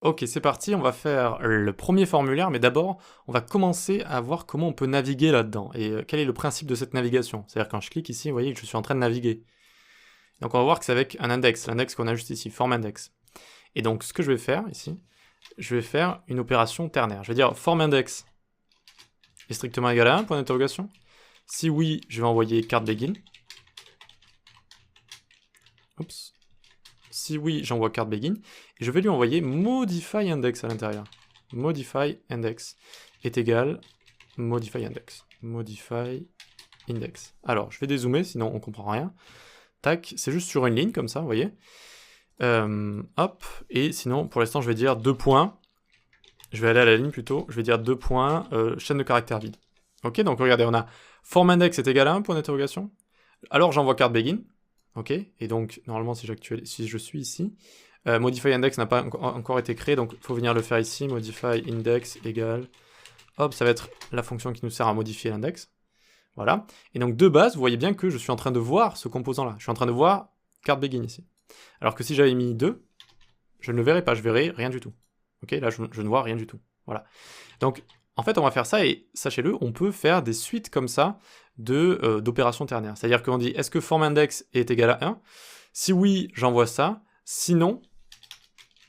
Ok, c'est parti, on va faire le premier formulaire, mais d'abord, on va commencer à voir comment on peut naviguer là-dedans, et quel est le principe de cette navigation. C'est-à-dire quand je clique ici, vous voyez que je suis en train de naviguer. Donc on va voir que c'est avec un index, l'index qu'on a juste ici, form index. Et donc ce que je vais faire ici, je vais faire une opération ternaire. Je vais dire form index est strictement égal à 1, point d'interrogation. Si oui, je vais envoyer card begin. Oups. Si oui, j'envoie card begin. Et je vais lui envoyer modify index à l'intérieur. Modify index est égal modify index. Modify index. Alors, je vais dézoomer, sinon on comprend rien. Tac, c'est juste sur une ligne comme ça, vous voyez. Hop, et sinon, pour l'instant, je vais dire 2 points. Je vais aller à la ligne plutôt. Je vais dire 2 points, chaîne de caractères vide. Ok, donc regardez, on a form index est égal à 1, point d'interrogation. Alors, j'envoie card begin. Ok, et donc, normalement, si je suis ici, modify index n'a pas encore été créé, donc il faut venir le faire ici. Modify index égale... Hop, ça va être la fonction qui nous sert à modifier l'index. Voilà. Et donc, de base, vous voyez bien que je suis en train de voir ce composant-là. Je suis en train de voir card begin ici. Alors que si j'avais mis 2, je ne le verrais pas, je verrais rien du tout. Ok, là, je ne vois rien du tout. Voilà. Donc, en fait, on va faire ça, et sachez-le, on peut faire des suites comme ça d'opérations ternaires. C'est-à-dire qu'on dit, est-ce que form index est égal à 1? Si oui, j'envoie ça. Sinon,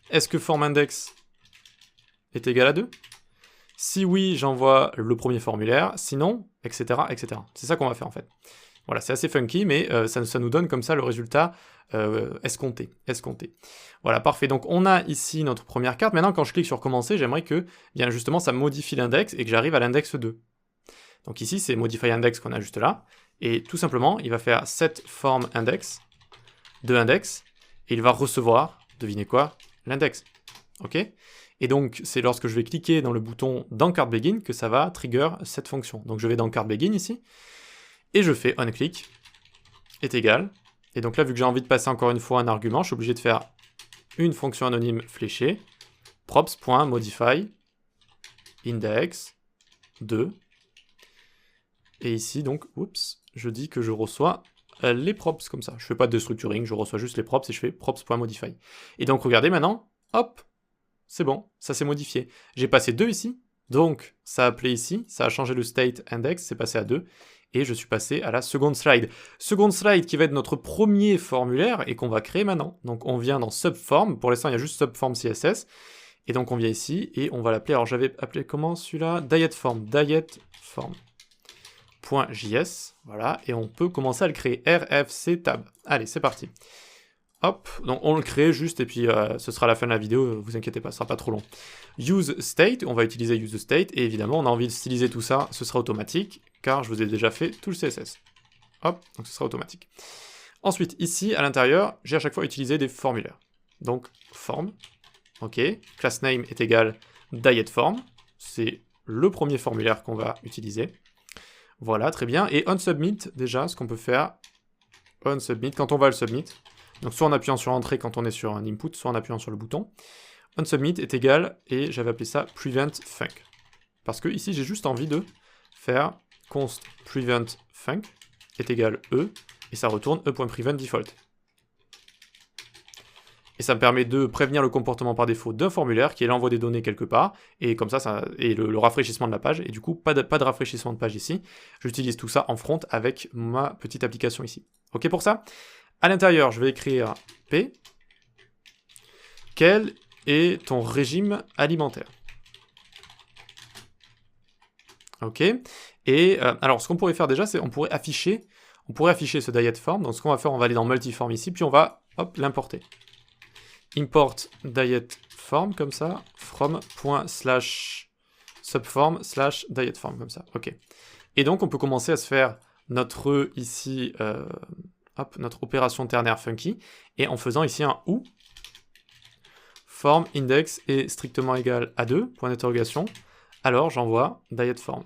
est-ce que form index est égal à 2? Si oui, j'envoie le premier formulaire. Sinon, etc., etc. C'est ça qu'on va faire, en fait. Voilà, c'est assez funky, mais ça nous donne comme ça le résultat escompté. Voilà, parfait. Donc on a ici notre première carte. Maintenant, quand je clique sur commencer, j'aimerais que, bien justement, ça modifie l'index et que j'arrive à l'index 2. Donc ici, c'est modify index qu'on a juste là. Et tout simplement, il va faire set form index de index, et il va recevoir, devinez quoi, l'index. Ok? Et donc, c'est lorsque je vais cliquer dans le bouton dans card begin que ça va trigger cette fonction. Donc je vais dans card begin ici, et je fais onClick est égal. Et donc là, vu que j'ai envie de passer encore une fois un argument, je suis obligé de faire une fonction anonyme fléchée, props.modify index 2. Et ici, donc, oups, je dis que je reçois les props comme ça. Je fais pas de structuring, je reçois juste les props et je fais props.modify. Et donc, regardez maintenant, hop, c'est bon, ça s'est modifié. J'ai passé 2 ici, donc ça a appelé ici, ça a changé le state index, c'est passé à 2, et je suis passé à la seconde slide. Seconde slide qui va être notre premier formulaire et qu'on va créer maintenant. Donc on vient dans subform, pour l'instant il y a juste subform CSS, et donc on vient ici et on va l'appeler, alors j'avais appelé comment celui-là? Dietform.js, voilà, et on peut commencer à le créer, rfc tab. Allez, c'est parti. Hop, donc on le crée juste et puis ce sera la fin de la vidéo, vous inquiétez pas, ce sera pas trop long. Use state, on va utiliser use state, et évidemment on a envie de styliser tout ça, ce sera automatique, car je vous ai déjà fait tout le CSS. Hop, donc ce sera automatique. Ensuite, ici, à l'intérieur, j'ai à chaque fois utilisé des formulaires. Donc, form, ok, class name est égal dietform, c'est le premier formulaire qu'on va utiliser. Voilà, très bien, et onSubmit, déjà, ce qu'on peut faire, onSubmit, quand on va le submit, donc soit en appuyant sur Entrée quand on est sur un input, soit en appuyant sur le bouton. OnSubmit est égal, et j'avais appelé ça prevent func. Parce que ici j'ai juste envie de faire const prevent func est égal e, et ça retourne e.prevent default. Et ça me permet de prévenir le comportement par défaut d'un formulaire qui est l'envoi des données quelque part, et comme ça et le rafraîchissement de la page, et du coup pas de rafraîchissement de page ici. J'utilise tout ça en front avec ma petite application ici. Ok pour ça? À l'intérieur, je vais écrire P. Quel est ton régime alimentaire? Ok. Et alors, ce qu'on pourrait faire déjà, c'est on pourrait afficher ce dietform. Donc, ce qu'on va faire, on va aller dans multiform ici, puis on va, hop, l'importer. Import dietform comme ça, from./subform/dietform comme ça. Ok. Et donc, on peut commencer à se faire notre ici. Hop, notre opération ternaire funky, et en faisant ici un ou, form index est strictement égal à 2, point d'interrogation, alors j'envoie dietform.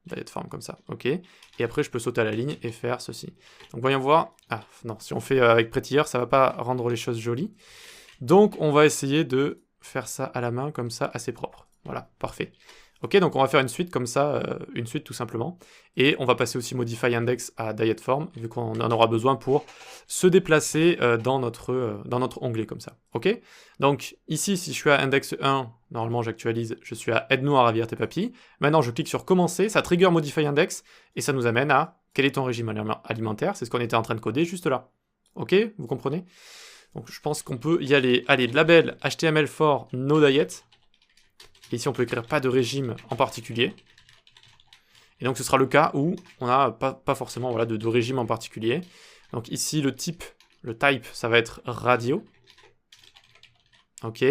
Dietform comme ça, ok. Et après je peux sauter à la ligne et faire ceci. Donc voyons voir, ah non, si on fait avec Prettier, ça va pas rendre les choses jolies. Donc on va essayer de faire ça à la main, comme ça, assez propre. Voilà, parfait. Ok, donc on va faire une suite comme ça, une suite tout simplement. Et on va passer aussi Modify Index à Diet Form, vu qu'on en aura besoin pour se déplacer dans notre onglet comme ça. Ok, donc ici, si je suis à Index 1, normalement j'actualise, je suis à Aide-nous à ravir tes papilles. Maintenant, je clique sur Commencer, ça trigger Modify Index, et ça nous amène à quel est ton régime alimentaire. C'est ce qu'on était en train de coder juste là. Ok, vous comprenez? Donc je pense qu'on peut y aller. Allez, label HTML for no diet. Et ici, on peut écrire pas de régime en particulier. Et donc, ce sera le cas où on n'a pas forcément voilà, de régime en particulier. Donc ici, le type, ça va être radio. Ok.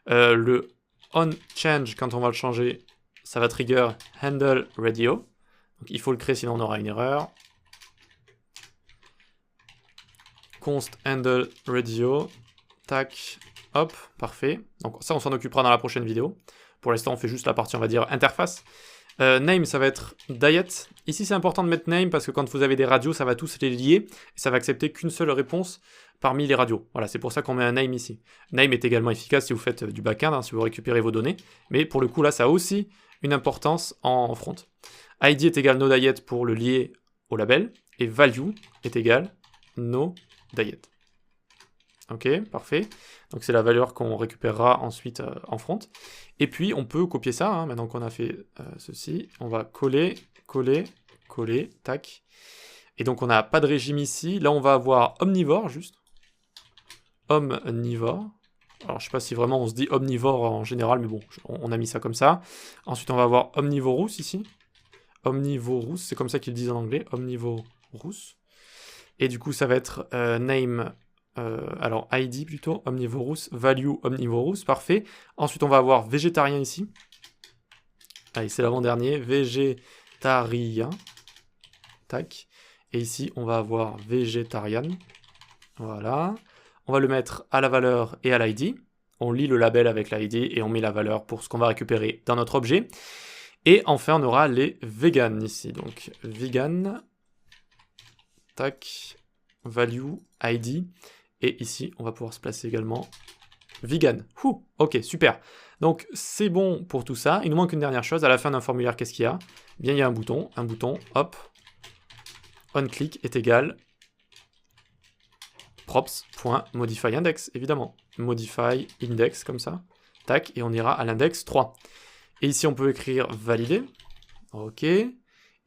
Le on change, quand on va le changer, ça va trigger handle radio. Donc il faut le créer, sinon on aura une erreur. Const handle radio. Tac. Hop, parfait. Donc ça, on s'en occupera dans la prochaine vidéo. Pour l'instant, on fait juste la partie, on va dire, interface. Name, ça va être diet. Ici, c'est important de mettre name parce que quand vous avez des radios, ça va tous les lier. Et ça va accepter qu'une seule réponse parmi les radios. Voilà, c'est pour ça qu'on met un name ici. Name est également efficace si vous faites du backend, hein, si vous récupérez vos données. Mais pour le coup, là, ça a aussi une importance en front. ID est égal no diet pour le lier au label. Et value est égal no diet. Ok, parfait. Donc c'est la valeur qu'on récupérera ensuite en front. Et puis on peut copier ça, hein, maintenant qu'on a fait ceci. On va coller, coller, coller, tac. Et donc on n'a pas de régime ici. Là on va avoir omnivore juste. Omnivore. Alors je sais pas si vraiment on se dit omnivore en général, mais bon, on a mis ça comme ça. Ensuite on va avoir omnivorous ici. Omnivorous, c'est comme ça qu'ils disent en anglais. Omnivorous. Et du coup ça va être name... alors ID plutôt, omnivorous, value omnivorous, parfait. Ensuite on va avoir végétarien ici. Allez, c'est l'avant-dernier, végétarien. Tac. Et ici on va avoir végétarian. Voilà. On va le mettre à la valeur et à l'ID. On lit le label avec l'ID et on met la valeur pour ce qu'on va récupérer dans notre objet. Et enfin on aura les vegan ici. Donc vegan. Tac. Value, ID. Et ici, on va pouvoir se placer également vegan. Ok, super. Donc, c'est bon pour tout ça. Il nous manque une dernière chose. À la fin d'un formulaire, qu'est-ce qu'il y a? Bien, il y a un bouton, hop. OnClick est égal props.modifyIndex, évidemment. Modify index, comme ça. Tac, et on ira à l'index 3. Et ici, on peut écrire valider. Ok. Et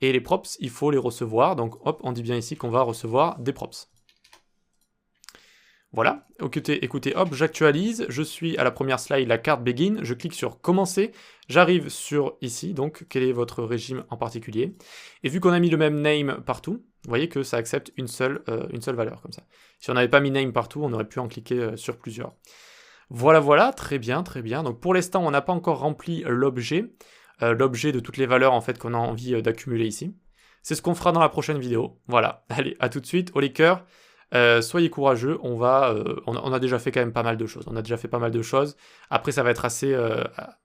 les props, il faut les recevoir. Donc, hop, on dit bien ici qu'on va recevoir des props. Voilà, écoutez, hop, j'actualise, je suis à la première slide, la carte begin, je clique sur commencer, j'arrive sur ici, donc quel est votre régime en particulier, et vu qu'on a mis le même name partout, vous voyez que ça accepte une seule valeur, comme ça. Si on n'avait pas mis name partout, on aurait pu en cliquer sur plusieurs. Voilà, très bien, donc pour l'instant, on n'a pas encore rempli l'objet de toutes les valeurs en fait qu'on a envie d'accumuler ici. C'est ce qu'on fera dans la prochaine vidéo, voilà, allez, à tout de suite, au les cœurs. Soyez courageux, on a déjà fait quand même pas mal de choses. Après, ça va être assez,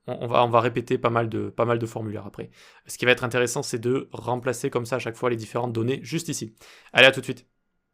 on va répéter pas mal de formulaires après. Ce qui va être intéressant, c'est de remplacer comme ça à chaque fois les différentes données juste ici. Allez, à tout de suite.